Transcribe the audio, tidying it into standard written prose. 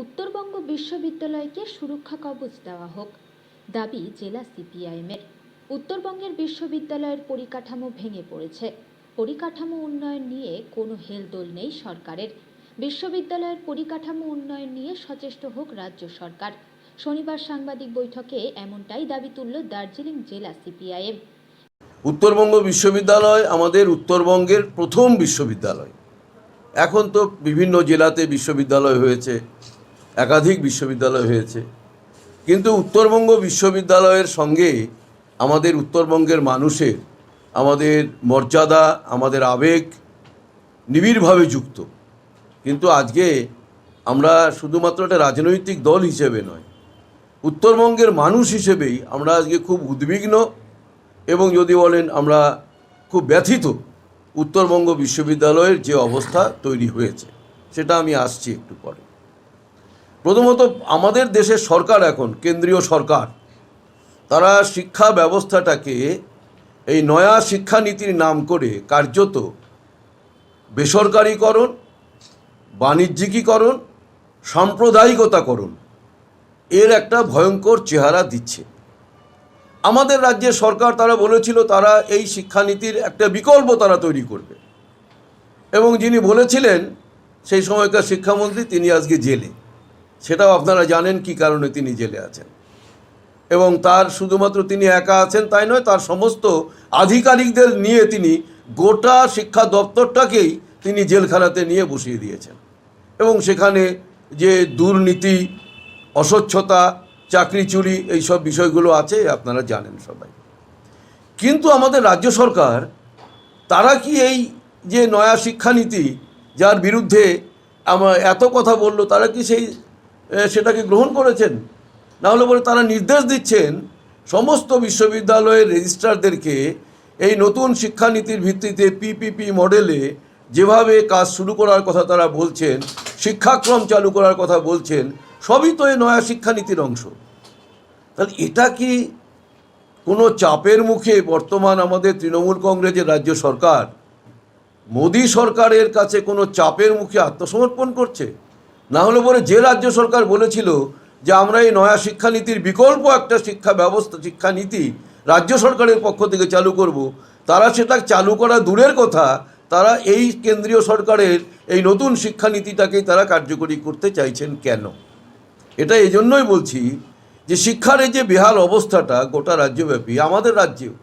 উত্তরবঙ্গ বিশ্ববিদ্যালয়কে সুরক্ষা কবচ দেওয়া হোক, দাবি জেলা সিপিআইএমের। উত্তরবঙ্গের বিশ্ববিদ্যালয়ের পরিকাঠামো ভেঙে পড়েছে। পরিকাঠামো উন্নয়ন নিয়ে কোনো হেলদোল নেই সরকারের। বিশ্ববিদ্যালয়ের পরিকাঠামো উন্নয়ন নিয়ে সচেষ্ট হোক রাজ্য সরকার। শনিবার সাংবাদিক বৈঠকে এমনটাই দাবি তুলল দার্জিলিং জেলা সিপিআইএম। উত্তরবঙ্গ বিশ্ববিদ্যালয় আমাদের উত্তরবঙ্গের প্রথম বিশ্ববিদ্যালয়। এখন তো বিভিন্ন জেলাতে বিশ্ববিদ্যালয় হয়েছে, একাধিক বিশ্ববিদ্যালয় হয়েছে, কিন্তু উত্তরবঙ্গ বিশ্ববিদ্যালয়ের সঙ্গে আমাদের উত্তরবঙ্গের মানুষের, আমাদের মর্যাদা, আমাদের আবেগ নিবিড়ভাবে যুক্ত। কিন্তু আজকে আমরা শুধুমাত্র একটা রাজনৈতিক দল হিসেবে নয়, উত্তরবঙ্গের মানুষ হিসেবেই আমরা আজকে খুব উদ্বিগ্ন এবং যদি বলেন আমরা খুব ব্যথিত উত্তরবঙ্গ বিশ্ববিদ্যালয়ের যে অবস্থা তৈরি হয়েছে, সেটা আমি আসছি একটু পরে। প্রথমত, আমাদের দেশের সরকার, এখন কেন্দ্রীয় সরকার, তারা শিক্ষা ব্যবস্থাটাকে এই নয়া শিক্ষানীতির নাম করে কার্যত বেসরকারীকরণ, বাণিজ্যিকীকরণ, সাম্প্রদায়িকতাকরণ এর একটা ভয়ঙ্কর চেহারা দিচ্ছে। আমাদের রাজ্যের সরকার তারা বলেছিল তারা এই শিক্ষানীতির একটা বিকল্প তারা তৈরি করবে, এবং যিনি বলেছিলেন সেই সময়কার শিক্ষামন্ত্রী, তিনি আজকে জেলে। সেটাও আপনারা জানেন কি কারণে তিনি জেলে আছেন। এবং তার শুধুমাত্র তিনি একা আছেন তাই নয়, তার সমস্ত আধিকারিকদের নিয়ে তিনি গোটা শিক্ষা দপ্তরটাকেই তিনি জেলখানাতে নিয়ে বসিয়ে দিয়েছেন। এবং সেখানে যে দুর্নীতি, অস্বচ্ছতা, চাকরি চুরি, এইসব বিষয়গুলো আছে আপনারা জানেন সবাই। কিন্তু আমাদের রাজ্য সরকার তারা কি এই যে নয়া শিক্ষানীতি, যার বিরুদ্ধে আমার এত কথা বললো, তারা কি সেটাকে গ্রহণ করেছেন? না হলে পরে তারা নির্দেশ দিচ্ছেন সমস্ত বিশ্ববিদ্যালয়ের রেজিস্ট্রারদেরকে এই নতুন শিক্ষানীতির ভিত্তিতে পিপিপি মডেলে যেভাবে কাজ শুরু করার কথা তারা বলছেন, শিক্ষাক্রম চালু করার কথা বলছেন, সবই তো এই নয়া শিক্ষানীতির অংশ। তাহলে এটা কি কোনো চাপের মুখে বর্তমান আমাদের তৃণমূল কংগ্রেসের রাজ্য সরকার মোদী সরকারের কাছে কোনো চাপের মুখে আত্মসমর্পণ করছে? না হলে পরে যে রাজ্য সরকার বলেছিল যে আমরা এই নয়া শিক্ষানীতির বিকল্প একটা শিক্ষা ব্যবস্থা, শিক্ষানীতি রাজ্য সরকারের পক্ষ থেকে চালু করব, তারা সেটা চালু করা দূরের কথা, তারা এই কেন্দ্রীয় সরকারের এই নতুন শিক্ষানীতিটাকেই তারা কার্যকরী করতে চাইছেন কেন? এটা এই জন্যই বলছি যে শিক্ষার এই যে বেহাল অবস্থাটা গোটা রাজ্যব্যাপী, আমাদের রাজ্যেও